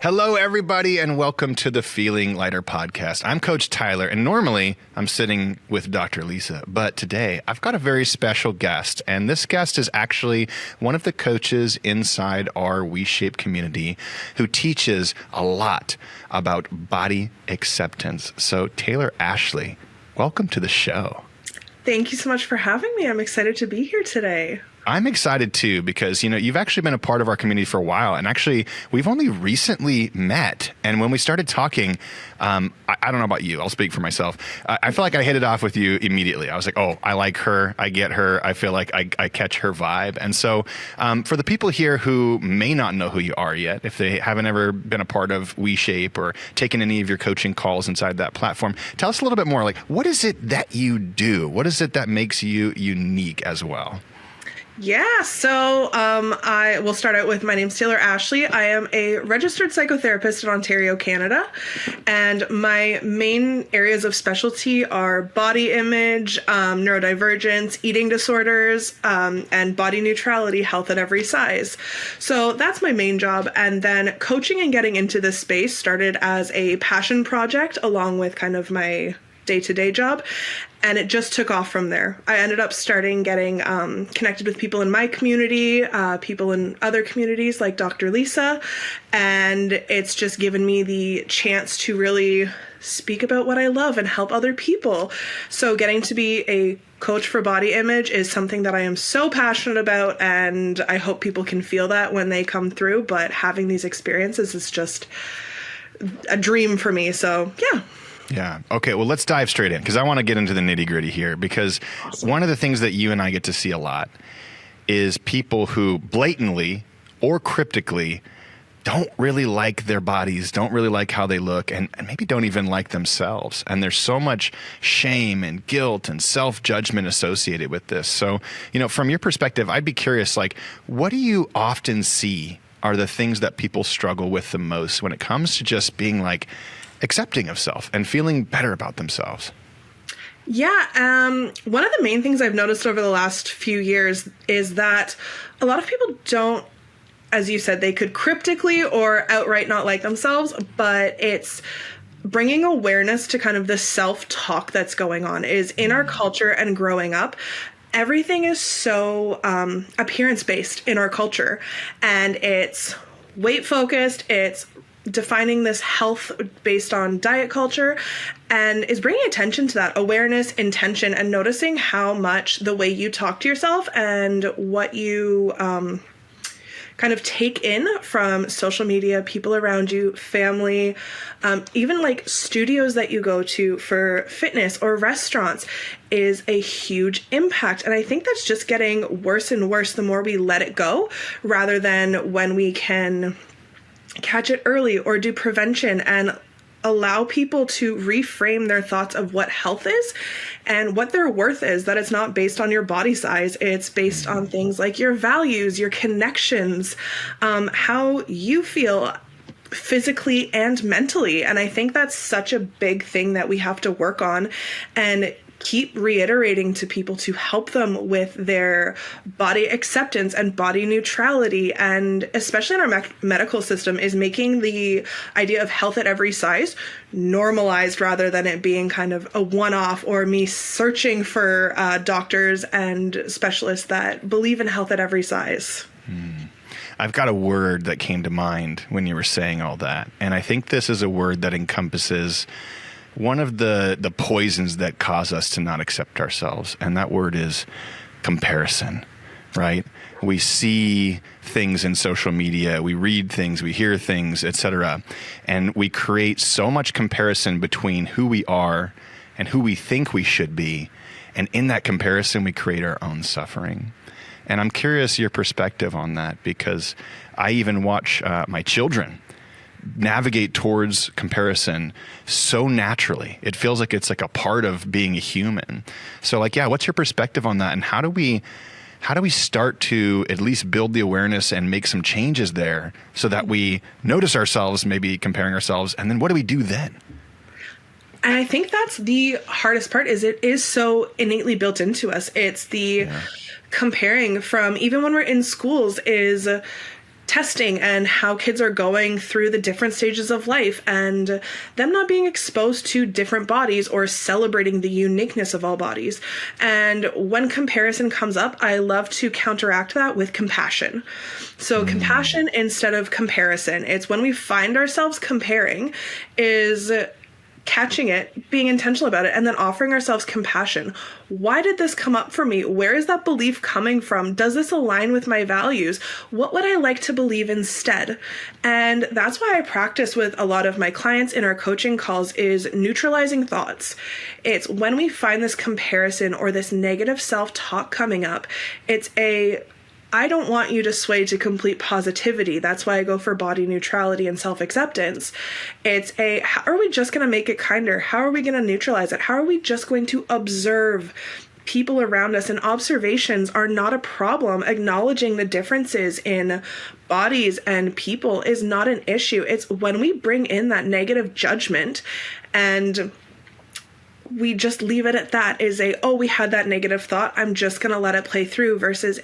Hello, everybody, and welcome to the Feeling Lighter podcast. I'm Coach Tyler, and normally I'm sitting with Dr. Lisa, but today I've got a very special guest, and this guest is actually one of the coaches inside our WeShape community who teaches a lot about body acceptance. So, Taylor Ashley, welcome to the show. Thank you so much for having me. I'm excited to be here today. I'm excited too because, you've actually been a part of our community for a while, and actually we've only recently met. And when we started talking, I don't know about you, I'll speak for myself. I feel like I hit it off with you immediately. I was like, oh, I like her. I get her. I feel like I catch her vibe. And so for the people here who may not know who you are yet, if they haven't ever been a part of WeShape or taken any of your coaching calls inside that platform, tell us a little bit more, like, what is it that you do? What is it that makes you unique as well? Yeah, so I will start out with my name's Taylor Ashley. I am a registered psychotherapist in Ontario, Canada, and my main areas of specialty are body image, neurodivergence, eating disorders, and body neutrality, health at every size. So that's my main job, and then coaching and getting into this space started as a passion project along with kind of my day-to-day job, and it just took off from there. I ended up getting connected with people in my community, people in other communities like Dr. Lisa, and it's just given me the chance to really speak about what I love and help other people. So getting to be a coach for body image is something that I am so passionate about, and I hope people can feel that when they come through, but having these experiences is just a dream for me, so yeah. Yeah. Okay. Well, let's dive straight in because I want to get into the nitty gritty here because one of the things that you and I get to see a lot is people who blatantly or cryptically don't really like their bodies, don't really like how they look, and maybe don't even like themselves. And there's so much shame and guilt and self-judgment associated with this. So, from your perspective, I'd be curious, like, what do you often see are the things that people struggle with the most when it comes to just being like, accepting of self and feeling better about themselves? Yeah, one of the main things I've noticed over the last few years is that a lot of people don't, as you said, they could cryptically or outright not like themselves, but it's bringing awareness to kind of the self-talk that's going on is in our culture and growing up. Everything is so appearance-based in our culture, and it's weight-focused, it's defining this health based on diet culture, and is bringing attention to that awareness, intention, and noticing how much the way you talk to yourself and what you kind of take in from social media, people around you, family, even like studios that you go to for fitness or restaurants is a huge impact. And I think that's just getting worse and worse the more we let it go, rather than when we can catch it early or do prevention and allow people to reframe their thoughts of what health is and what their worth is, that it's not based on your body size. It's based on things like your values, your connections, how you feel physically and mentally. And I think that's such a big thing that we have to work on and keep reiterating to people to help them with their body acceptance and body neutrality. And especially in our medical system is making the idea of health at every size normalized rather than it being kind of a one-off or me searching for doctors and specialists that believe in health at every size. I've got a word that came to mind when you were saying all that. And I think this is a word that encompasses one of the poisons that cause us to not accept ourselves, and that word is comparison, right? We see things in social media, we read things, we hear things, etc., and we create so much comparison between who we are and who we think we should be, and in that comparison, we create our own suffering. And I'm curious your perspective on that because I even watch my children navigate towards comparison so naturally. It feels like it's like a part of being a human. So what's your perspective on that? And how do we start to at least build the awareness and make some changes there so that we notice ourselves maybe comparing ourselves? And then what do we do then? And I think that's the hardest part is it is so innately built into us. It's the comparing from even when we're in schools is testing and how kids are going through the different stages of life and them not being exposed to different bodies or celebrating the uniqueness of all bodies. And when comparison comes up, I love to counteract that with compassion. So compassion instead of comparison. It's when we find ourselves comparing is catching it, being intentional about it, and then offering ourselves compassion. Why did this come up for me? Where is that belief coming from? Does this align with my values? What would I like to believe instead? And that's why I practice with a lot of my clients in our coaching calls is neutralizing thoughts. It's when we find this comparison or this negative self-talk coming up, it's I don't want you to sway to complete positivity. That's why I go for body neutrality and self-acceptance. It's how are we just going to make it kinder? How are we going to neutralize it? How are we just going to observe people around us? And observations are not a problem. Acknowledging the differences in bodies and people is not an issue. It's when we bring in that negative judgment and we just leave it at that is we had that negative thought, I'm just going to let it play through, versus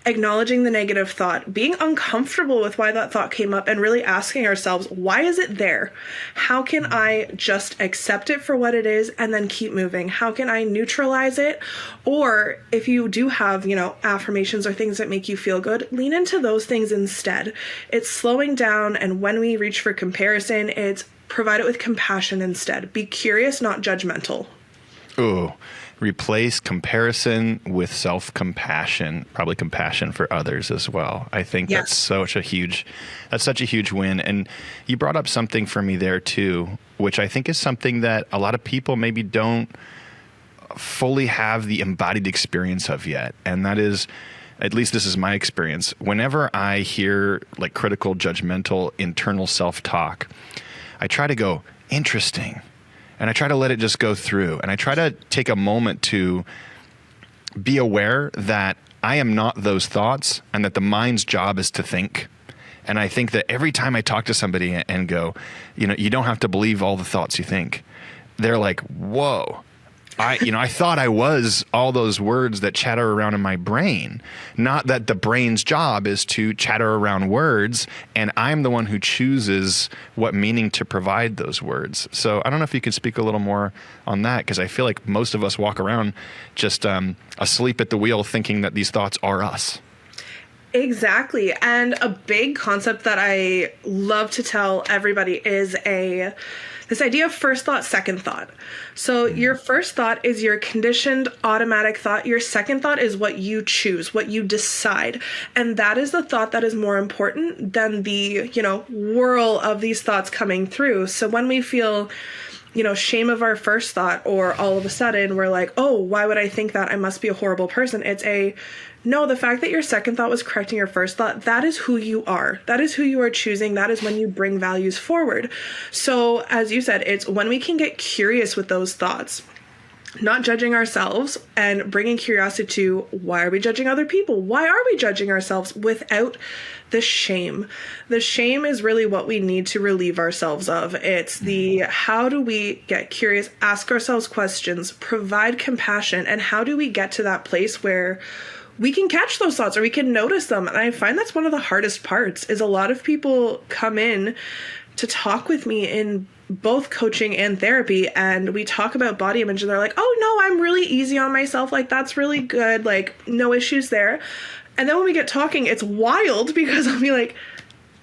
acknowledging the negative thought, being uncomfortable with why that thought came up and really asking ourselves, why is it there? How can I just accept it for what it is and then keep moving? How can I neutralize it? Or if you do have, affirmations or things that make you feel good, lean into those things instead. It's slowing down. And when we reach for comparison, it's provide it with compassion instead. Be curious, not judgmental. Ooh, replace comparison with self-compassion, probably compassion for others as well. I think that's such a huge win. And you brought up something for me there too, which I think is something that a lot of people maybe don't fully have the embodied experience of yet. And that is, at least this is my experience, whenever I hear like critical, judgmental, internal self-talk, I try to go, interesting. And I try to let it just go through. And I try to take a moment to be aware that I am not those thoughts and that the mind's job is to think. And I think that every time I talk to somebody and go, you don't have to believe all the thoughts you think. They're like, whoa. I thought I was all those words that chatter around in my brain, not that the brain's job is to chatter around words and I'm the one who chooses what meaning to provide those words. So I don't know if you could speak a little more on that, because I feel like most of us walk around just asleep at the wheel thinking that these thoughts are us. Exactly. And a big concept that I love to tell everybody is this idea of first thought, second thought. So your first thought is your conditioned automatic thought. Your second thought is what you choose, what you decide. And that is the thought that is more important than the, whirl of these thoughts coming through. So when we feel, shame of our first thought, or all of a sudden we're like, oh, why would I think that? I must be a horrible person. It's no, the fact that your second thought was correcting your first thought, that is who you are. That is who you are choosing. That is when you bring values forward. So as you said, it's when we can get curious with those thoughts, not judging ourselves and bringing curiosity to why are we judging other people? Why are we judging ourselves without the shame? The shame is really what we need to relieve ourselves of. It's how do we get curious, ask ourselves questions, provide compassion, and how do we get to that place where we can catch those thoughts or we can notice them. And I find that's one of the hardest parts is a lot of people come in to talk with me in both coaching and therapy, and we talk about body image and they're like, oh no, I'm really easy on myself. Like, that's really good. Like, no issues there. And then when we get talking, it's wild because I'll be like,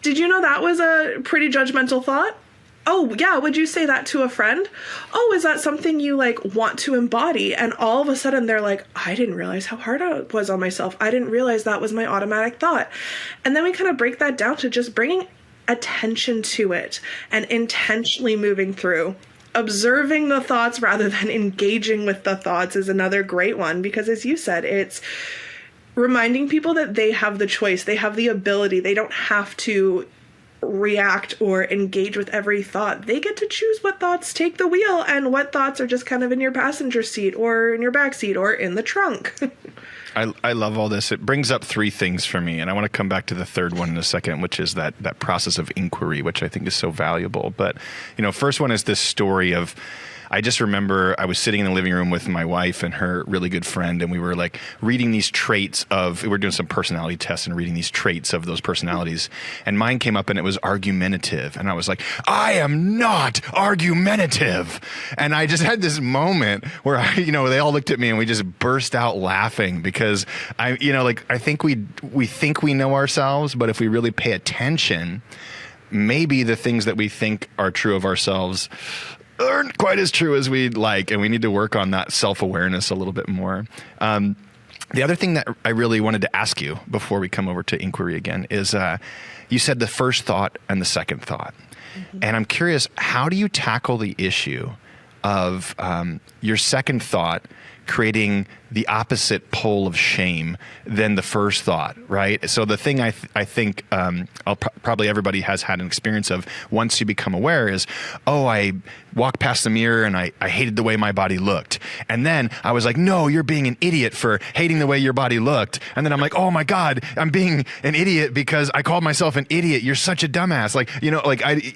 did you know that was a pretty judgmental thought? Oh yeah, would you say that to a friend? Oh, is that something you want to embody? And all of a sudden they're like, I didn't realize how hard I was on myself. I didn't realize that was my automatic thought. And then we kind of break that down to just bringing attention to it and intentionally moving through. Observing the thoughts rather than engaging with the thoughts is another great one, because as you said, it's reminding people that they have the choice, they have the ability, they don't have to react or engage with every thought. They get to choose what thoughts take the wheel and what thoughts are just kind of in your passenger seat or in your back seat or in the trunk. I love all this. It brings up three things for me, and I want to come back to the third one in a second, which is that process of inquiry, which I think is so valuable. But, first one is this story of I just remember I was sitting in the living room with my wife and her really good friend, and we were like reading these traits of, we were doing some personality tests and reading these traits of those personalities. And mine came up and it was argumentative. And I was like, I am not argumentative. And I just had this moment where they all looked at me and we just burst out laughing because I think we think we know ourselves, but if we really pay attention, maybe the things that we think are true of ourselves aren't quite as true as we'd like, and we need to work on that self-awareness a little bit more. The other thing that I really wanted to ask you before we come over to inquiry again is you said the first thought and the second thought. Mm-hmm. And I'm curious, how do you tackle the issue of your second thought creating the opposite pole of shame than the first thought, right? So the thing I think probably everybody has had an experience of once you become aware is, oh, I walked past the mirror and I hated the way my body looked. And then I was like, no, you're being an idiot for hating the way your body looked. And then I'm like, oh my God, I'm being an idiot because I called myself an idiot. You're such a dumbass.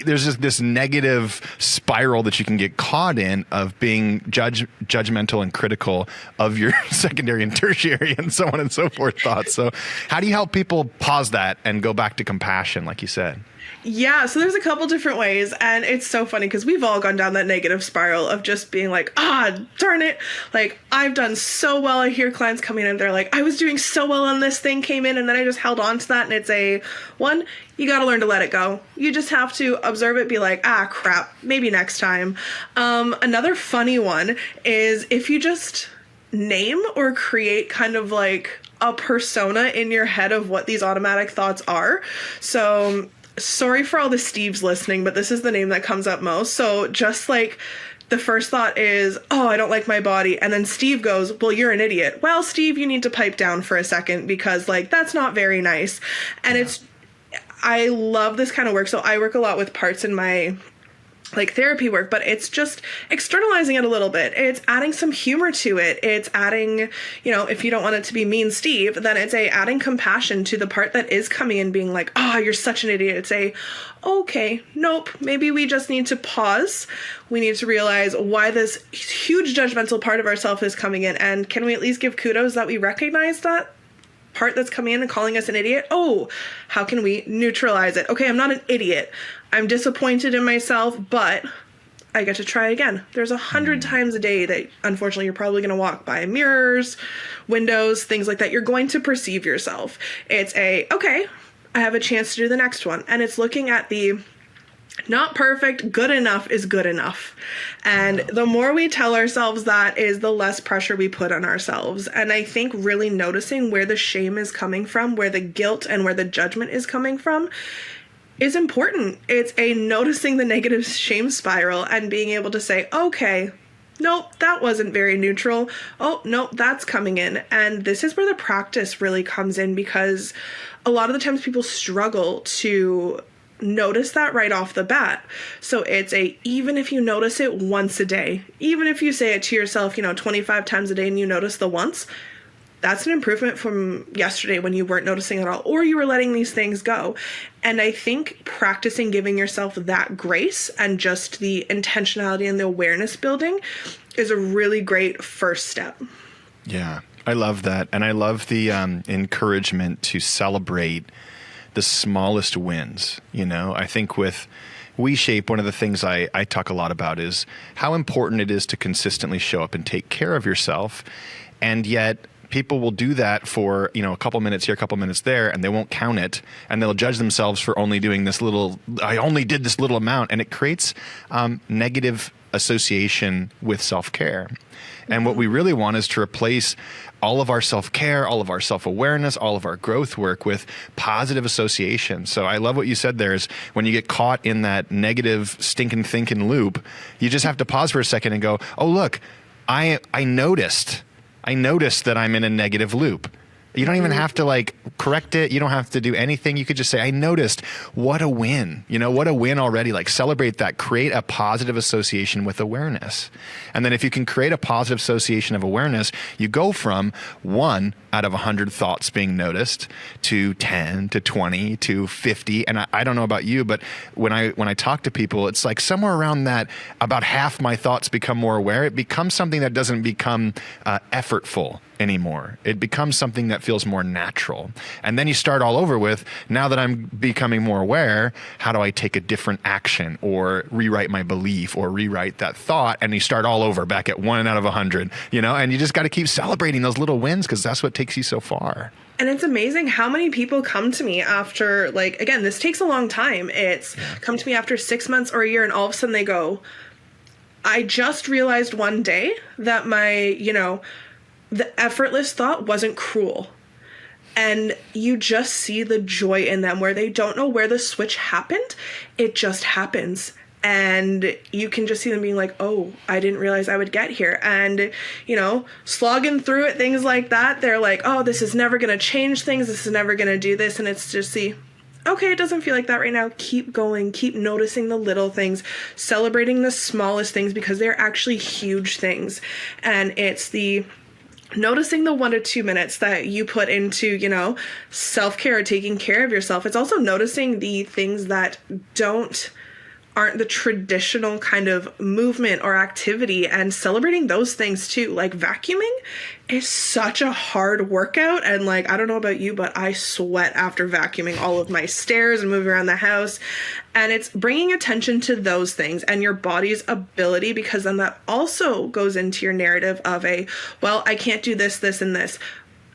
There's just this negative spiral that you can get caught in of being judgmental and critical of your secondary and tertiary and so on and so forth thoughts. So how do you help people pause that and go back to compassion, like you said? Yeah, so there's a couple different ways, and it's so funny because we've all gone down that negative spiral of just being like, darn it, like I've done so well. I hear clients coming in and they're like, I was doing so well on this thing, came in and then I just held on to that, and it's you got to learn to let it go. You just have to observe it, be like, crap, maybe next time. Another funny one is if you just name or create kind of like a persona in your head of what these automatic thoughts are. So sorry for all the Steves listening, but this is the name that comes up most. So just like the first thought is, oh, I don't like my body. And then Steve goes, well, you're an idiot. Well, Steve, you need to pipe down for a second because like, that's not very nice. And I love this kind of work. So I work a lot with parts in my therapy work, but it's just externalizing it a little bit. It's adding some humor to it. It's adding, if you don't want it to be mean Steve, then it's adding compassion to the part that is coming in being like, you're such an idiot. It's okay, nope, maybe we just need to pause. We need to realize why this huge judgmental part of ourselves is coming in. And can we at least give kudos that we recognize that part that's coming in and calling us an idiot? Oh, how can we neutralize it? Okay, I'm not an idiot. I'm disappointed in myself, but I get to try again. There's 100 times a day that unfortunately you're probably going to walk by mirrors, windows, things like that. You're going to perceive yourself. It's okay, I have a chance to do the next one. And it's looking at the not perfect, good enough is good enough. And the more we tell ourselves that is the less pressure we put on ourselves. And I think really noticing where the shame is coming from, where the guilt and where the judgment is coming from is important. It's noticing the negative shame spiral and being able to say, okay, nope, that wasn't very neutral. Oh, nope, that's coming in. And this is where the practice really comes in because a lot of the times people struggle to notice that right off the bat. So it's even if you notice it once a day, even if you say it to yourself, 25 times a day and you notice the once, that's an improvement from yesterday when you weren't noticing at all, or you were letting these things go. And I think practicing giving yourself that grace and just the intentionality and the awareness building is a really great first step. Yeah, I love that. And I love the encouragement to celebrate the smallest wins. I think with WeShape, one of the things I talk a lot about is how important it is to consistently show up and take care of yourself. And yet people will do that for, a couple minutes here, a couple minutes there, and they won't count it. And they'll judge themselves for only doing I only did this little amount. And it creates negative association with self-care. And what we really want is to replace all of our self-care, all of our self-awareness, all of our growth work with positive association. So I love what you said there is when you get caught in that negative stinking thinking loop, you just have to pause for a second and go, oh, look, I noticed that I'm in a negative loop. You don't even have to like correct it. You don't have to do anything. You could just say, I noticed. What a win. What a win already. Like celebrate that. Create a positive association with awareness. And then if you can create a positive association of awareness, you go from 1 out of 100 thoughts being noticed to 10 to 20 to 50. And I don't know about you, but when I talk to people, it's like somewhere around that, about half my thoughts become more aware. It becomes something that doesn't become effortful anymore. It becomes something that feels more natural. And then you start all over with, now that I'm becoming more aware, how do I take a different action or rewrite my belief or rewrite that thought? And you start all over back at 1 out of 100, and you just got to keep celebrating those little wins because that's what takes you so far. And it's amazing how many people come to me after, like, again, this takes a long time. It's come to me after 6 months or a year, and all of a sudden they go, I just realized one day that my, the effortless thought wasn't cruel. And you just see the joy in them where they don't know where the switch happened. It just happens. And you can just see them being like, oh, I didn't realize I would get here. And, slogging through it, things like that. They're like, oh, this is never going to change things. This is never going to do this. And it's just okay, it doesn't feel like that right now. Keep going. Keep noticing the little things, celebrating the smallest things because they're actually huge things. And it's noticing the 1 to 2 minutes that you put into, self-care or taking care of yourself. It's also noticing the things that aren't the traditional kind of movement or activity and celebrating those things too. Like vacuuming is such a hard workout. And like, I don't know about you, but I sweat after vacuuming all of my stairs and moving around the house. And it's bringing attention to those things and your body's ability, because then that also goes into your narrative of I can't do this, this, and this.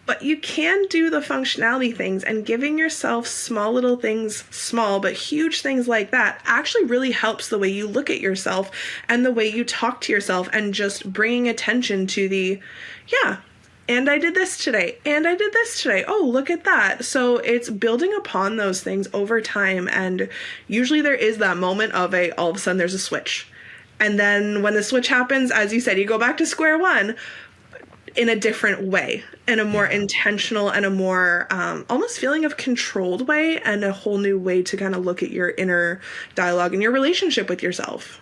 But you can do the functionality things, and giving yourself small little things, small but huge things like that actually really helps the way you look at yourself and the way you talk to yourself, and just bringing attention to and I did this today, and I did this today. Oh, look at that. So it's building upon those things over time. And usually there is that moment of all of a sudden there's a switch. And then when the switch happens, as you said, you go back to square one in a different way, in a more intentional and a more almost feeling of controlled way, and a whole new way to kind of look at your inner dialogue and your relationship with yourself.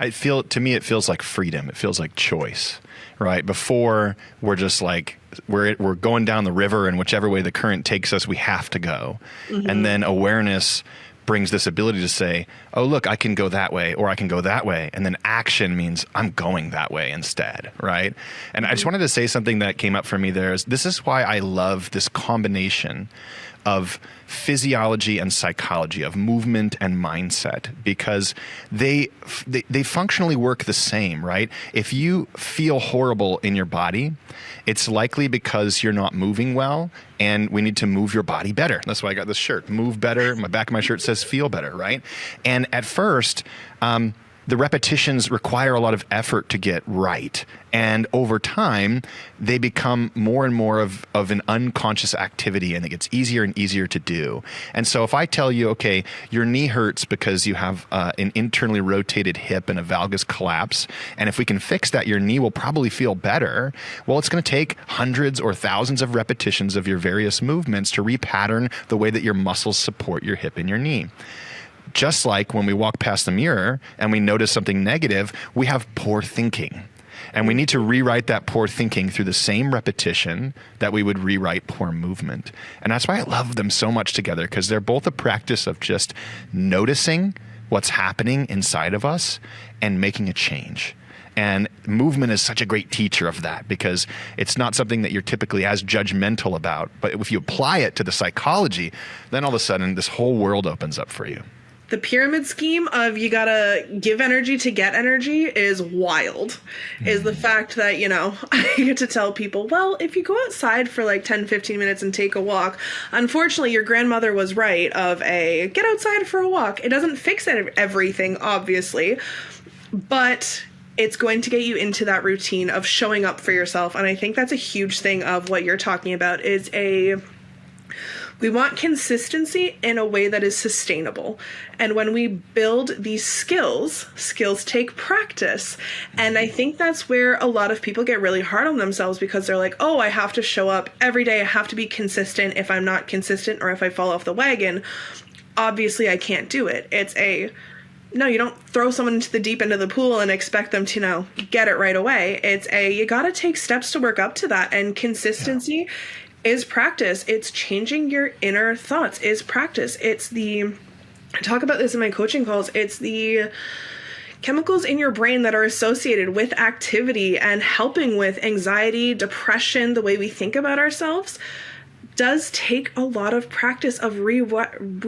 To me, it feels like freedom. It feels like choice, right? Before, we're just like, we're going down the river, and whichever way the current takes us, we have to go. Mm-hmm. And then awareness brings this ability to say, oh, look, I can go that way, or I can go that way. And then action means I'm going that way instead, right? And I just wanted to say something that came up for me there. This is why I love this combination of physiology and psychology, of movement and mindset, because they functionally work the same, right? If you feel horrible in your body, it's likely because you're not moving well, and we need to move your body better. That's why I got this shirt, move better. My back of my shirt says feel better, right? And at first, the repetitions require a lot of effort to get right. And over time, they become more and more of an unconscious activity, and it gets easier and easier to do. And so if I tell you, okay, your knee hurts because you have an internally rotated hip and a valgus collapse, and if we can fix that, your knee will probably feel better. Well, it's going to take hundreds or thousands of repetitions of your various movements to repattern the way that your muscles support your hip and your knee. Just like when we walk past the mirror and we notice something negative, we have poor thinking. And we need to rewrite that poor thinking through the same repetition that we would rewrite poor movement. And that's why I love them so much together, because they're both a practice of just noticing what's happening inside of us and making a change. And movement is such a great teacher of that, because it's not something that you're typically as judgmental about. But if you apply it to the psychology, then all of a sudden this whole world opens up for you. The pyramid scheme of you gotta give energy to get energy is wild. Is the fact that, I get to tell people, well, if you go outside for like 10, 15 minutes and take a walk, unfortunately, your grandmother was right of get outside for a walk. It doesn't fix everything, obviously, but it's going to get you into that routine of showing up for yourself. And I think that's a huge thing of what you're talking about, is We want consistency in a way that is sustainable. And when we build these skills take practice. And I think that's where a lot of people get really hard on themselves, because they're like, oh, I have to show up every day. I have to be consistent. If I'm not consistent, or if I fall off the wagon, obviously I can't do it. No, you don't throw someone into the deep end of the pool and expect them to, get it right away. You got to take steps to work up to that. And consistency is practice. It's changing your inner thoughts is practice. I talk about this in my coaching calls. It's the chemicals in your brain that are associated with activity and helping with anxiety, depression, the way we think about ourselves. Does take a lot of practice of rewiring.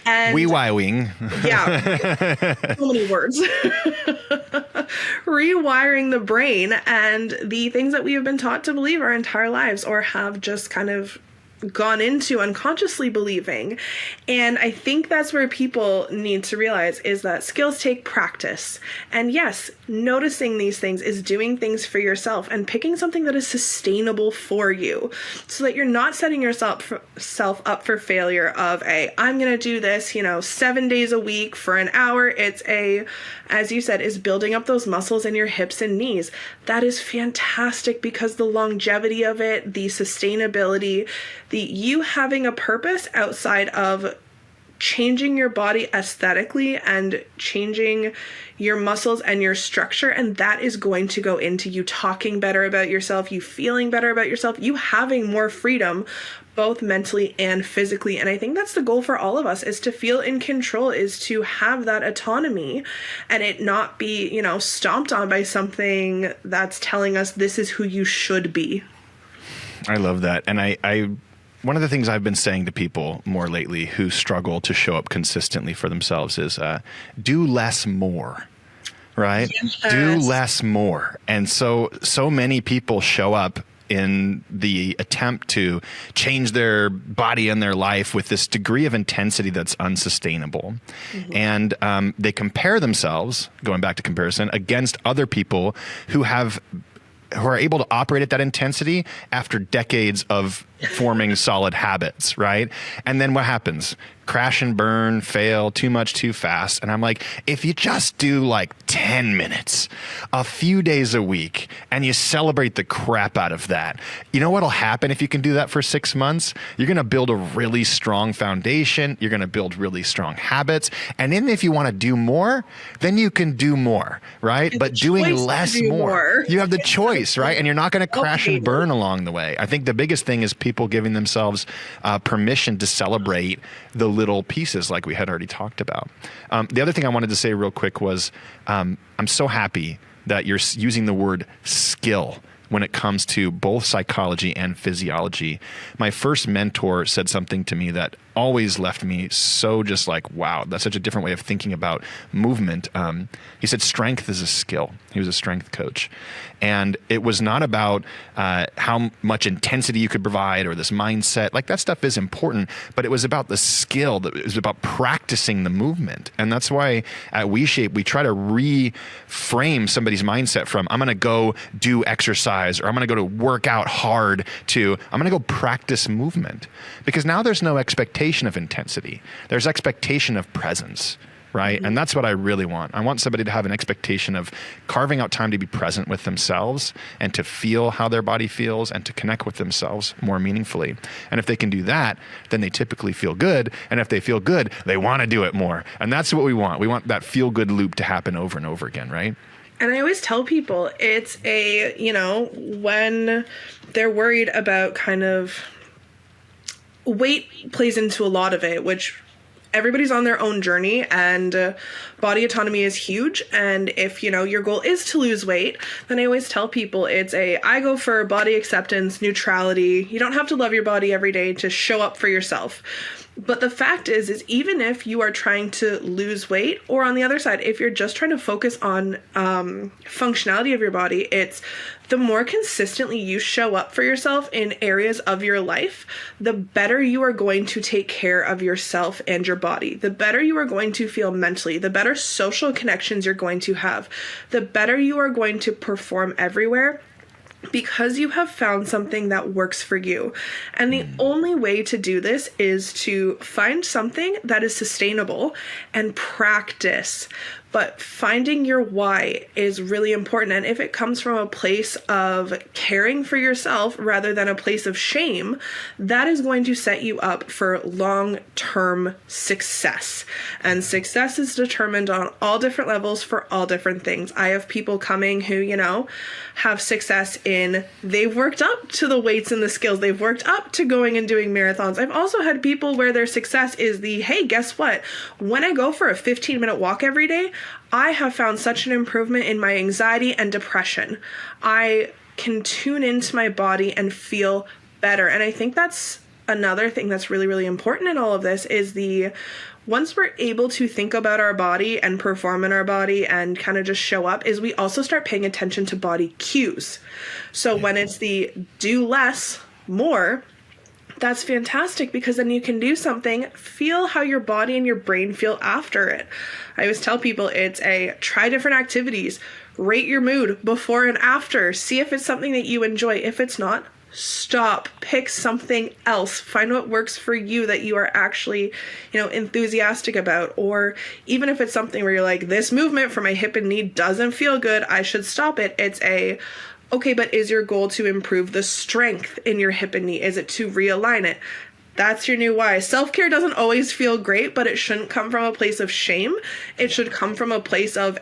And rewiring. Yeah. So many words. Rewiring the brain and the things that we have been taught to believe our entire lives, or have just kind of gone into unconsciously believing. And I think that's where people need to realize is that skills take practice. And yes, noticing these things is doing things for yourself and picking something that is sustainable for you, so that you're not setting yourself up for failure of I'm going to do this, 7 days a week for an hour. As you said, is building up those muscles in your hips and knees. That is fantastic, because the longevity of it, the sustainability, you having a purpose outside of changing your body aesthetically and changing your muscles and your structure. And that is going to go into you talking better about yourself, you feeling better about yourself, you having more freedom, both mentally and physically. And I think that's the goal for all of us, is to feel in control, is to have that autonomy and it not be, stomped on by something that's telling us this is who you should be. I love that. And I one of the things I've been saying to people more lately who struggle to show up consistently for themselves is do less more, right? Yes. Do less more. And so many people show up in the attempt to change their body and their life with this degree of intensity that's unsustainable. Mm-hmm. And they compare themselves, going back to comparison, against other people who are able to operate at that intensity after decades of forming solid habits, right? And then what happens? Crash and burn, fail, too much, too fast. And I'm like, if you just do like 10 minutes, a few days a week, and you celebrate the crap out of that, you know what'll happen if you can do that for 6 months? You're going to build a really strong foundation. You're going to build really strong habits. And then if you want to do more, then you can do more, right? But doing less more, you have the choice, right? And you're not going to crash and burn along the way. I think the biggest thing is people giving themselves permission to celebrate the little pieces like we had already talked about. The other thing I wanted to say real quick was I'm so happy that you're using the word skill when it comes to both psychology and physiology. My first mentor said something to me that always left me so just like, wow, that's such a different way of thinking about movement. He said strength is a skill. He was a strength coach. And it was not about how much intensity you could provide or this mindset. Like that stuff is important, but it was about the skill. It was about practicing the movement. And that's why at WeShape, we try to reframe somebody's mindset from, I'm going to go do exercise, or I'm going to go to work out hard, to I'm going to go practice movement. Because now there's no expectation of intensity. There's expectation of presence. Right? Mm-hmm. And that's what I really want. I want somebody to have an expectation of carving out time to be present with themselves and to feel how their body feels and to connect with themselves more meaningfully. And if they can do that, then they typically feel good. And if they feel good, they want to do it more. And that's what we want. We want that feel-good loop to happen over and over again, right? And I always tell people it's when they're worried about kind of weight plays into a lot of it, which everybody's on their own journey, and body autonomy is huge. And if, your goal is to lose weight, then I always tell people I go for body acceptance, neutrality. You don't have to love your body every day to show up for yourself. But the fact is even if you are trying to lose weight, or on the other side, if you're just trying to focus on functionality of your body, it's the more consistently you show up for yourself in areas of your life, the better you are going to take care of yourself and your body. The better you are going to feel mentally, the better social connections you're going to have, the better you are going to perform everywhere. because you have found something that works for you. And the only way to do this is to find something that is sustainable and practice. But finding your why is really important. And if it comes from a place of caring for yourself rather than a place of shame, that is going to set you up for long-term success. And success is determined on all different levels for all different things. I have people coming who, you know, have success in they've worked up to the weights and the skills. They've worked up to going and doing marathons. I've also had people where their success is the, hey, guess what? When I go for a 15-minute walk every day, I have found such an improvement in my anxiety and depression. I can tune into my body and feel better. And I think that's another thing that's really, really important in all of this is once we're able to think about our body and perform in our body and kind of just show up, is we also start paying attention to body cues. So when it's the do less, more, that's fantastic because then you can do something, feel how your body and your brain feel after it. I always tell people try different activities, rate your mood before and after, see if it's something that you enjoy. If it's not, stop, pick something else, find what works for you that you are actually, enthusiastic about. Or even if it's something where you're like, this movement for my hip and knee doesn't feel good, I should stop it. Okay, but is your goal to improve the strength in your hip and knee? Is it to realign it? That's your new why. Self-care doesn't always feel great, but it shouldn't come from a place of shame. It should come from a place of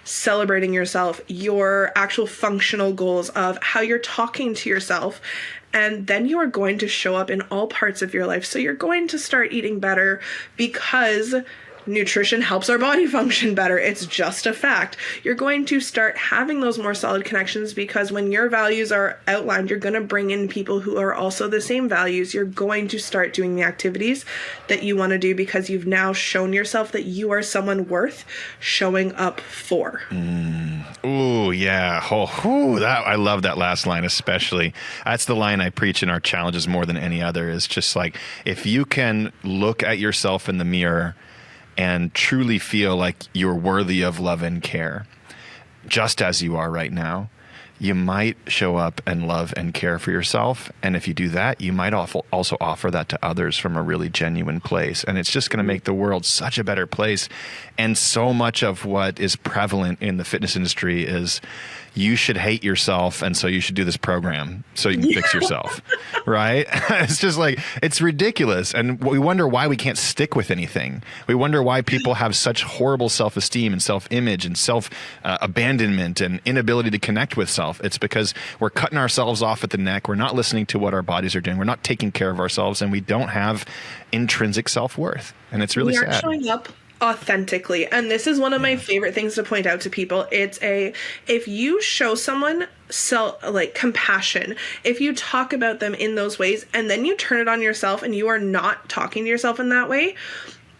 celebrating yourself, your actual functional goals of how you're talking to yourself. And then you are going to show up in all parts of your life. So you're going to start eating better because nutrition helps our body function better. It's just a fact. You're going to start having those more solid connections because when your values are outlined, you're going to bring in people who are also the same values. You're going to start doing the activities that you want to do because you've now shown yourself that you are someone worth showing up for. Ooh, yeah. I love that last line, especially. That's the line I preach in our challenges more than any other. Is just like, if you can look at yourself in the mirror and truly feel like you're worthy of love and care, just as you are right now, you might show up and love and care for yourself. And if you do that, you might also offer that to others from a really genuine place. And it's just going to make the world such a better place. And so much of what is prevalent in the fitness industry is you should hate yourself, and so you should do this program so you can fix yourself, right? It's just like, it's ridiculous. And we wonder why we can't stick with anything. We wonder why people have such horrible self-esteem and self-image and self-abandonment and inability to connect with self. It's because we're cutting ourselves off at the neck. We're not listening to what our bodies are doing. We're not taking care of ourselves, and we don't have intrinsic self-worth. And it's really sad. We aren't showing up authentically. And this is one of my favorite things to point out to people. If you show someone compassion, if you talk about them in those ways and then you turn it on yourself and you are not talking to yourself in that way,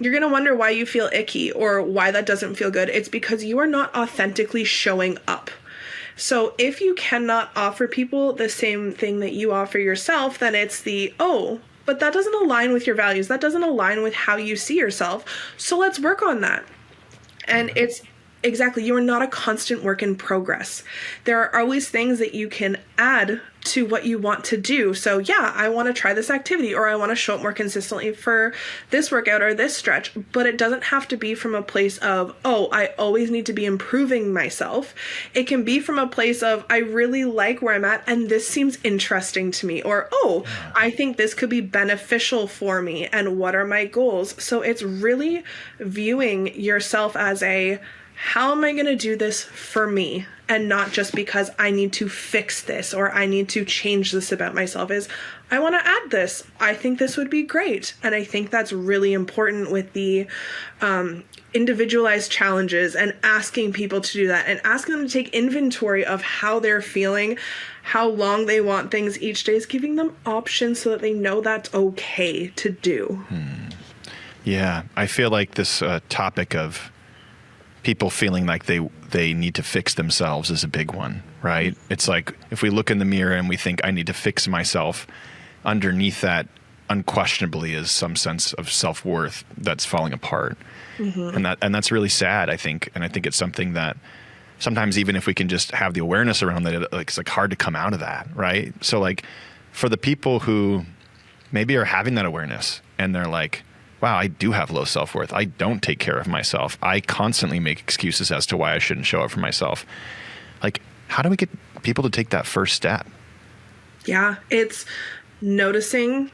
you're going to wonder why you feel icky or why that doesn't feel good. It's because you are not authentically showing up. So if you cannot offer people the same thing that you offer yourself, then it's but that doesn't align with your values. That doesn't align with how you see yourself. So let's work on that. And it's exactly, you are not a constant work in progress. There are always things that you can add to what you want to do. So yeah, I want to try this activity, or I want to show up more consistently for this workout or this stretch, but it doesn't have to be from a place of, I always need to be improving myself. It can be from a place of, I really like where I'm at and this seems interesting to me, or, I think this could be beneficial for me and what are my goals? So it's really viewing yourself as how am I going to do this for me? And not just because I need to fix this or I need to change this about myself. I want to add this. I think this would be great. And I think that's really important with the individualized challenges and asking people to do that and asking them to take inventory of how they're feeling, how long they want things each day, is giving them options so that they know that's okay to do. Yeah, I feel like this topic of people feeling like they need to fix themselves is a big one, right? It's like if we look in the mirror and we think I need to fix myself, underneath that unquestionably is some sense of self-worth that's falling apart. And that's really sad, I think. And I think it's something that sometimes even if we can just have the awareness around that, it's like hard to come out of that, right? So like for the people who maybe are having that awareness and they're like, wow, I do have low self-worth. I don't take care of myself. I constantly make excuses as to why I shouldn't show up for myself. Like, how do we get people to take that first step? Yeah, it's noticing,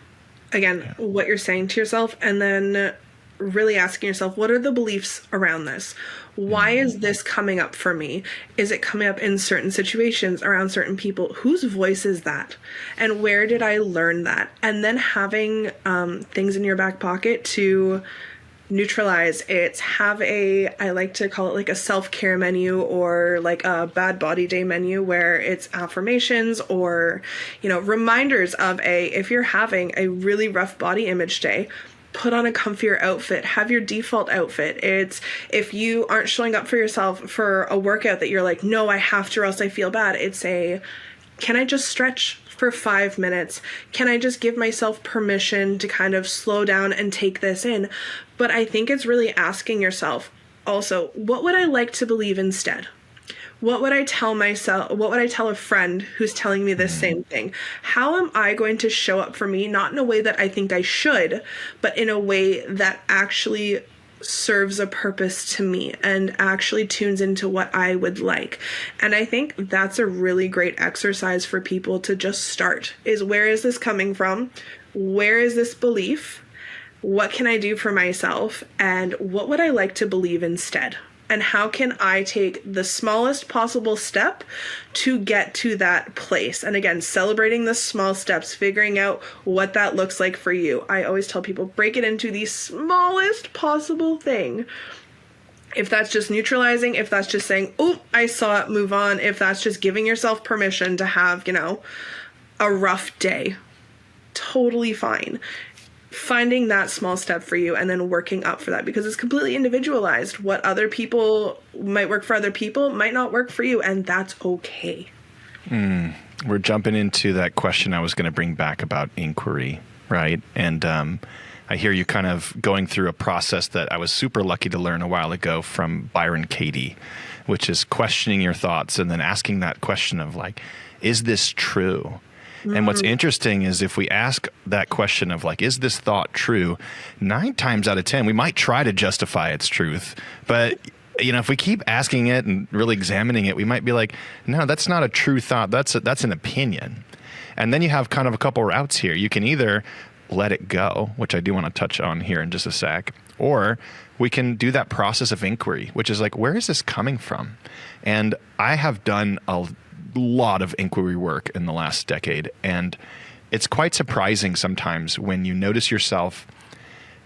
again, what you're saying to yourself, and then really asking yourself, what are the beliefs around this? Why is this coming up for me? Is it coming up in certain situations around certain people? Whose voice is that? And where did I learn that? And then having things in your back pocket to neutralize it. Have I like to call it like a self-care menu, or like a bad body day menu, where it's affirmations or, reminders of if you're having a really rough body image day, put on a comfier outfit, have your default outfit. It's if you aren't showing up for yourself for a workout that you're like, no, I have to or else I feel bad. It's can I just stretch for 5 minutes? Can I just give myself permission to kind of slow down and take this in? But I think it's really asking yourself also, what would I like to believe instead? What would I tell myself? What would I tell a friend who's telling me this same thing? How am I going to show up for me? Not in a way that I think I should, but in a way that actually serves a purpose to me and actually tunes into what I would like. And I think that's a really great exercise for people to just start, is where is this coming from? Where is this belief? What can I do for myself? And what would I like to believe instead? And how can I take the smallest possible step to get to that place? And again, celebrating the small steps, figuring out what that looks like for you. I always tell people, break it into the smallest possible thing. If that's just neutralizing, if that's just saying, oh, I saw it, move on. If that's just giving yourself permission to have, a rough day, totally fine. Finding that small step for you and then working up for that, because it's completely individualized. What other people might work for other people might not work for you, and that's okay. We're jumping into that question I was going to bring back about inquiry, right? And I hear you kind of going through a process that I was super lucky to learn a while ago from Byron Katie, which is questioning your thoughts and then asking that question of like, is this true? And what's interesting is if we ask that question of like, is this thought true? 9 times out of 10, we might try to justify its truth. But, if we keep asking it and really examining it, we might be like, no, that's not a true thought. That's an opinion. And then you have kind of a couple routes here. You can either let it go, which I do want to touch on here in just a sec, or we can do that process of inquiry, which is like, where is this coming from? And I have done a lot of inquiry work in the last decade, and it's quite surprising sometimes when you notice yourself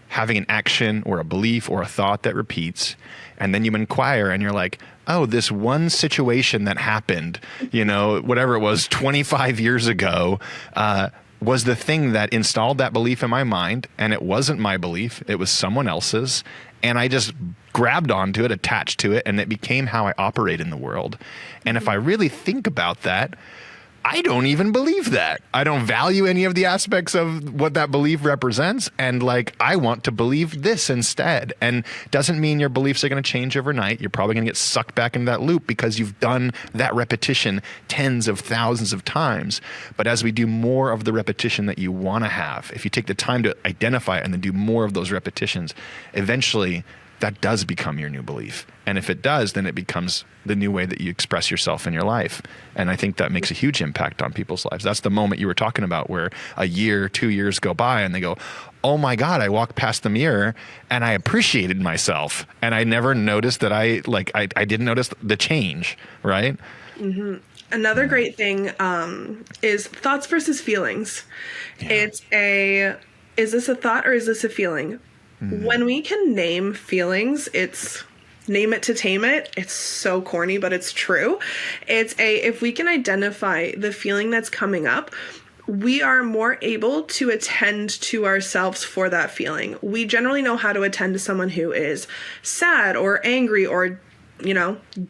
having an action or a belief or a thought that repeats, and then you inquire and you're like, oh, this one situation that happened, whatever it was 25 years ago, was the thing that installed that belief in my mind, and it wasn't my belief, it was someone else's. And I just grabbed onto it, attached to it, and it became how I operate in the world. And if I really think about that, I don't even believe that. I don't value any of the aspects of what that belief represents. And I want to believe this instead. And doesn't mean your beliefs are going to change overnight. You're probably going to get sucked back into that loop because you've done that repetition tens of thousands of times. But as we do more of the repetition that you want to have, if you take the time to identify it and then do more of those repetitions, eventually that does become your new belief. And if it does, then it becomes the new way that you express yourself in your life. And I think that makes a huge impact on people's lives. That's the moment you were talking about where a year, 2 years go by and they go, oh my God, I walked past the mirror and I appreciated myself. And I never noticed that I didn't notice the change, right? Mm-hmm. Another great thing is thoughts versus feelings. Yeah. Is this a thought or is this a feeling? When we can name feelings, it's name it to tame it. It's so corny, but it's true. If we can identify the feeling that's coming up, we are more able to attend to ourselves for that feeling. We generally know how to attend to someone who is sad or angry or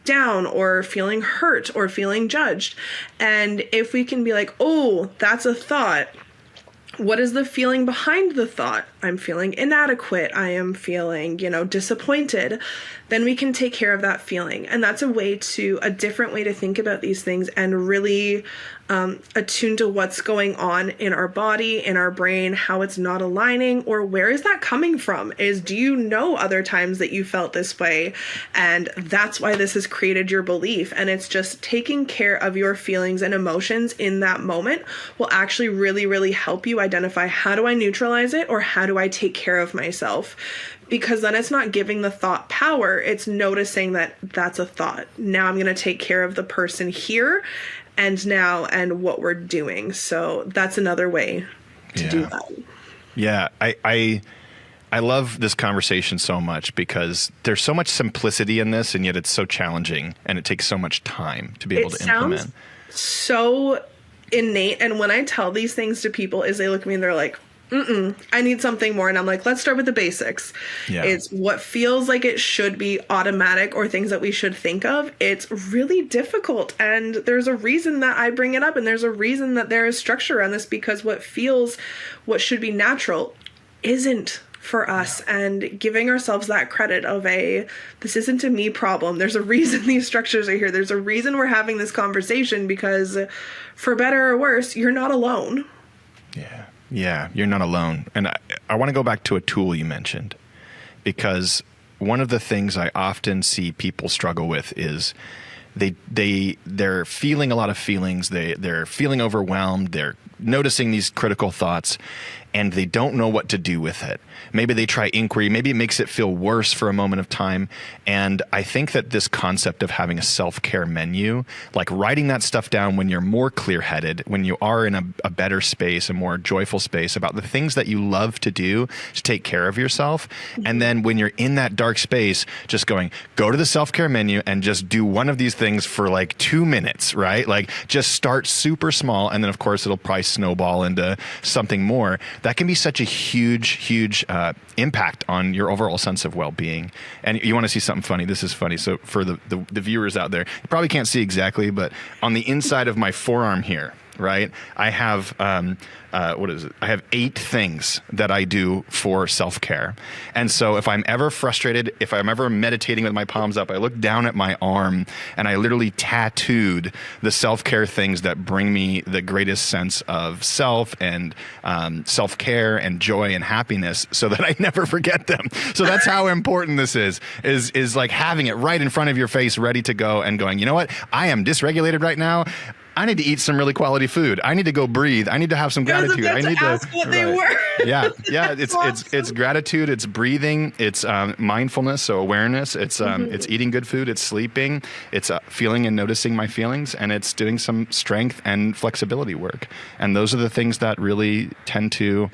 down or feeling hurt or feeling judged. And if we can be like, oh, that's a thought. what is the feeling behind the thought? I'm feeling inadequate. I am feeling, disappointed. Then we can take care of that feeling. And that's a different way to think about these things and really attune to what's going on in our body, in our brain, how it's not aligning, or where is that coming from? Do you know other times that you felt this way? And that's why this has created your belief. And it's just taking care of your feelings and emotions in that moment will actually really, really help you identify, how do I neutralize it, or how do I take care of myself? Because then it's not giving the thought power, it's noticing that that's a thought. Now I'm going to take care of the person here and what we're doing. So that's another way to do that. Yeah, I love this conversation so much because there's so much simplicity in this, and yet it's so challenging, and it takes so much time to be able to implement. So innate, and when I tell these things to people, is they look at me and they're like, I need something more. And I'm like, let's start with the basics. Yeah. It's what feels like it should be automatic or things that we should think of. It's really difficult. And there's a reason that I bring it up. And there's a reason that there is structure around this, because what should be natural isn't for us. And giving ourselves that credit of this isn't a me problem. There's a reason these structures are here. There's a reason we're having this conversation, because for better or worse, you're not alone. Yeah, you're not alone. And I want to go back to a tool you mentioned, because one of the things I often see people struggle with is they're feeling a lot of feelings. They're feeling overwhelmed. They're noticing these critical thoughts, and they don't know what to do with it. Maybe they try inquiry. Maybe it makes it feel worse for a moment of time. And I think that this concept of having a self-care menu, like writing that stuff down when you're more clear-headed, when you are in a better space, a more joyful space about the things that you love to do to take care of yourself. And then when you're in that dark space, just go to the self-care menu and just do one of these things for like 2 minutes, right? Like just start super small. And then of course it'll probably snowball into something more. That can be such a huge impact on your overall sense of well-being. And you want to see something funny? This is funny. So for the viewers out there, you probably can't see exactly, but on the inside of my forearm here, right, I have I have 8 things that I do for self-care. And so if I'm ever frustrated, if I'm ever meditating with my palms up, I look down at my arm and I literally tattooed the self-care things that bring me the greatest sense of self and self-care and joy and happiness, so that I never forget them. So that's how important this is like having it right in front of your face, ready to go, and going, you know what? I am dysregulated right now. I need to eat some really quality food. I need to go breathe. I need to have some gratitude. I need to ask what they were. Yeah. It's gratitude. It's breathing. It's mindfulness, so awareness. It's eating good food. It's sleeping. It's feeling and noticing my feelings, and it's doing some strength and flexibility work. And those are the things that really tend to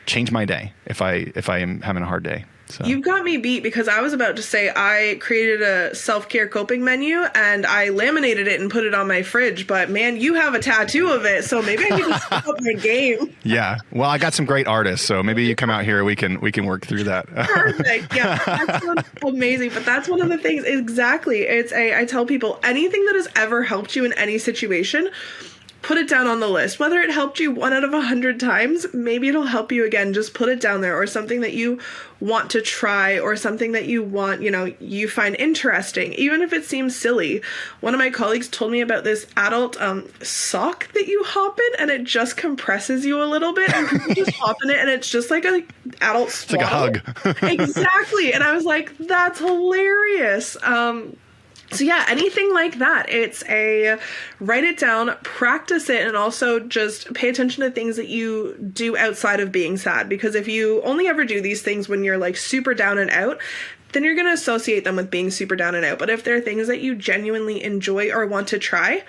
change my day if I am having a hard day. So. You've got me beat, because I was about to say I created a self-care coping menu and I laminated it and put it on my fridge. But man, you have a tattoo of it, so maybe I need to step up my game. Yeah, well, I got some great artists, so maybe you come out here, we can work through that. Perfect. Yeah, that sounds amazing. But that's one of the things. Exactly. I tell people, anything that has ever helped you in any situation, put it down on the list. Whether it helped you 1 out of 100 times, maybe it'll help you again. Just put it down there, or something that you want to try, or something that you want, you find interesting, even if it seems silly. One of my colleagues told me about this adult sock that you hop in, and it just compresses you a little bit, and people just hop in it, and it's just like an adult swaddle. It's like a hug. Exactly. And I was like, that's hilarious. So yeah, anything like that. It's write it down, practice it, and also just pay attention to things that you do outside of being sad. Because if you only ever do these things when you're like super down and out, then you're going to associate them with being super down and out. But if they're things that you genuinely enjoy or want to try,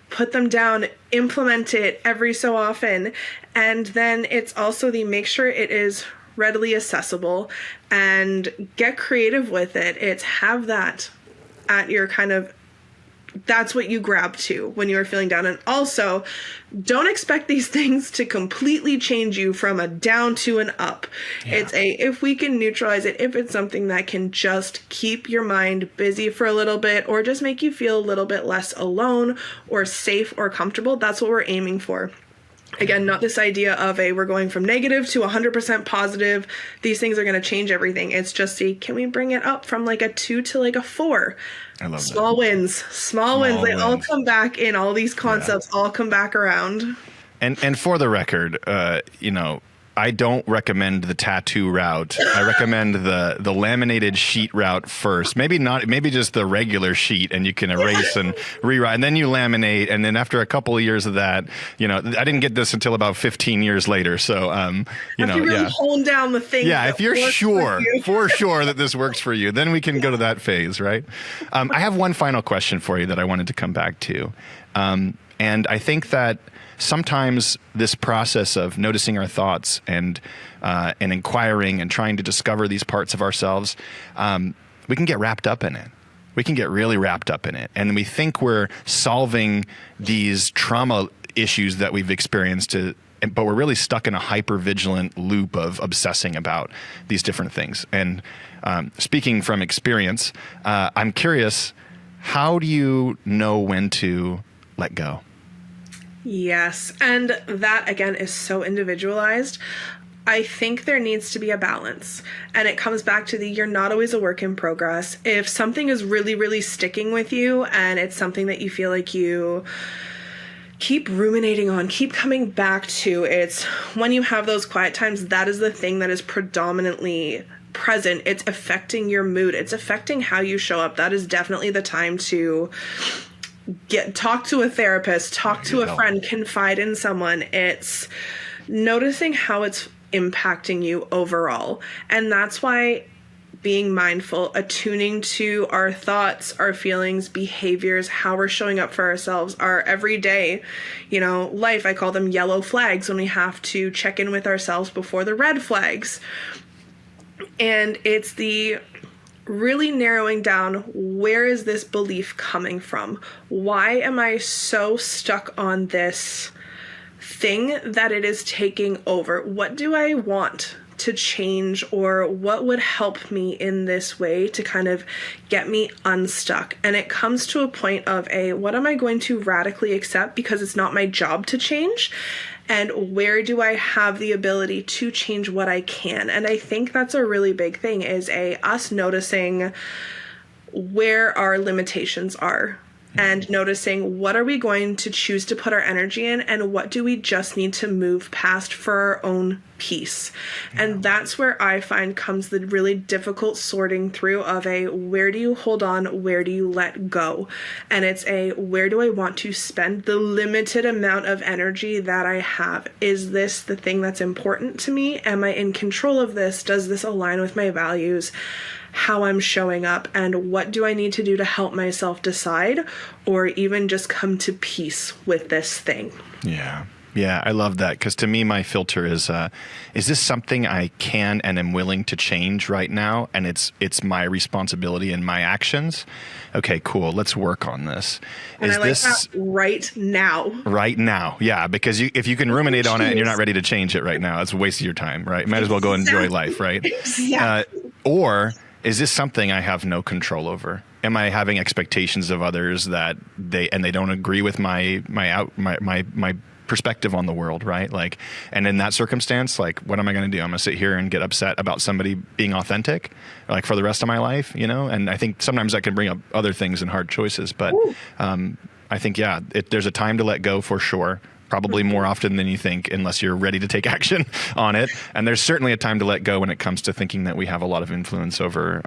put them down, implement it every so often. And then it's also make sure it is readily accessible, and get creative with it. It's have that at your that's what you grab to when you're feeling down. And also, don't expect these things to completely change you from a down to an up. Yeah. It's if we can neutralize it, if it's something that can just keep your mind busy for a little bit, or just make you feel a little bit less alone or safe or comfortable, that's what we're aiming for. Again, not this idea of we're going from negative to 100% positive. These things are going to change everything. It's just can we bring it up from like a 2 to like a 4? I love Small that. wins. Small wins. They all come back in. All these concepts all come back around. And for the record, I don't recommend the tattoo route. I recommend the laminated sheet route first. Maybe just the regular sheet, and you can erase and rewrite, and then you laminate. And then after a couple of years of that, I didn't get this until about 15 years later. So, really hone down the thing. Yeah, if you're sure, for sure that this works for you, then we can go to that phase, right? I have one final question for you that I wanted to come back to. And I think that sometimes this process of noticing our thoughts and inquiring and trying to discover these parts of ourselves, we can get wrapped up in it. We can get really wrapped up in it. And we think we're solving these trauma issues that we've experienced, but we're really stuck in a hyper-vigilant loop of obsessing about these different things. And speaking from experience, I'm curious, how do you know when to let go? Yes. And that, again, is so individualized. I think there needs to be a balance. And it comes back to you're not always a work in progress. If something is really, really sticking with you and it's something that you feel like you keep ruminating on, keep coming back to, it's when you have those quiet times, that is the thing that is predominantly present. It's affecting your mood. It's affecting how you show up. That is definitely the time to talk to a therapist, talk to a friend, confide in someone. It's noticing how it's impacting you overall. And that's why being mindful, attuning to our thoughts, our feelings, behaviors, how we're showing up for ourselves, our everyday, life. I call them yellow flags when we have to check in with ourselves before the red flags. And it's the really narrowing down, where is this belief coming from? Why am I so stuck on this thing that it is taking over? What do I want to change, or what would help me in this way to kind of get me unstuck? And it comes to a point of what am I going to radically accept because it's not my job to change? And where do I have the ability to change what I can? And I think that's a really big thing, is us noticing where our limitations are and noticing what are we going to choose to put our energy in and what do we just need to move past for our own peace. And that's where I find comes the really difficult sorting through of where do you hold on, where do you let go? And it's where do I want to spend the limited amount of energy that I have? Is this the thing that's important to me? Am I in control of this? Does this align with my values? How I'm showing up, and what do I need to do to help myself decide or even just come to peace with this thing? Yeah, I love that, because to me, my filter is this something I can and am willing to change right now, and it's my responsibility and my actions? Okay, cool. Let's work on this. And I like that right now. Right now, yeah, because if you can ruminate on it and you're not ready to change it right now, it's a waste of your time, right? Might as well go enjoy life, right? Or is this something I have no control over? Am I having expectations of others that they don't agree with my perspective on the world, right? And in that circumstance, what am I going to do? I'm going to sit here and get upset about somebody being authentic, for the rest of my life, And I think sometimes that can bring up other things and hard choices. But I think, there's a time to let go for sure. Probably more often than you think, unless you're ready to take action on it. And there's certainly a time to let go when it comes to thinking that we have a lot of influence over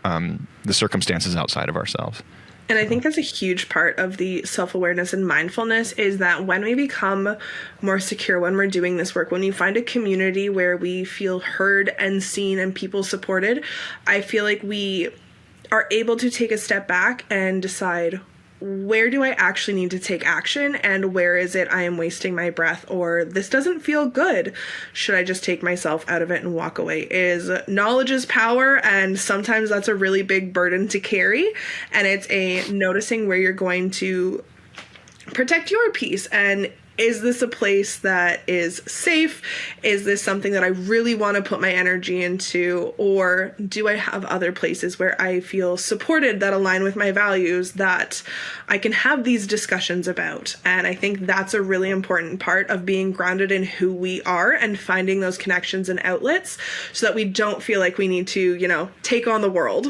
the circumstances outside of ourselves. And I think that's a huge part of the self-awareness and mindfulness, is that when we become more secure, when we're doing this work, when we find a community where we feel heard and seen and people supported, I feel like we are able to take a step back and decide, where do I actually need to take action, and where is it I am wasting my breath, or this doesn't feel good? Should I just take myself out of it and walk away? Knowledge is power, and sometimes that's a really big burden to carry, and it's noticing where you're going to protect your peace. And is this a place that is safe? Is this something that I really want to put my energy into? Or do I have other places where I feel supported, that align with my values, that I can have these discussions about? And I think that's a really important part of being grounded in who we are and finding those connections and outlets so that we don't feel like we need to, take on the world.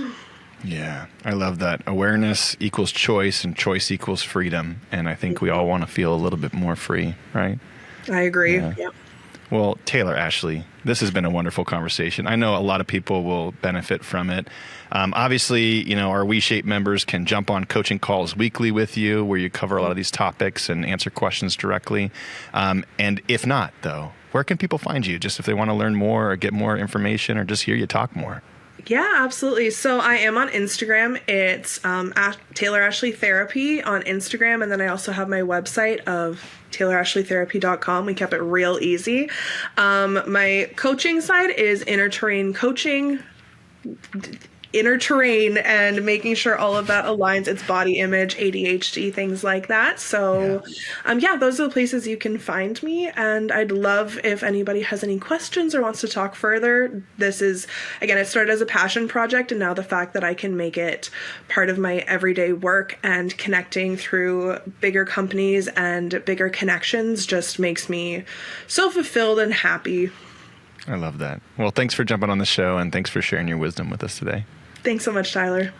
Yeah, I love that. Awareness equals choice, and choice equals freedom. And I think we all want to feel a little bit more free, right? I agree. Yeah. Yeah. Well, Taylor, Ashley, this has been a wonderful conversation. I know a lot of people will benefit from it. Obviously, our WeShape members can jump on coaching calls weekly with you where you cover a lot of these topics and answer questions directly. And if not, though, where can people find you, just if they want to learn more or get more information or just hear you talk more? Yeah, absolutely. So I am on Instagram. It's Taylor Ashley Therapy on Instagram. And then I also have my website of taylorashleytherapy.com. We kept it real easy. My coaching side is Inner Terrain Coaching. Inner terrain and making sure all of that aligns, its body image, ADHD, things like that. So, those are the places you can find me. And I'd love if anybody has any questions or wants to talk further. This is, again, it started as a passion project, and now the fact that I can make it part of my everyday work and connecting through bigger companies and bigger connections just makes me so fulfilled and happy. I love that. Well, thanks for jumping on the show, and thanks for sharing your wisdom with us today. Thanks so much, Tyler.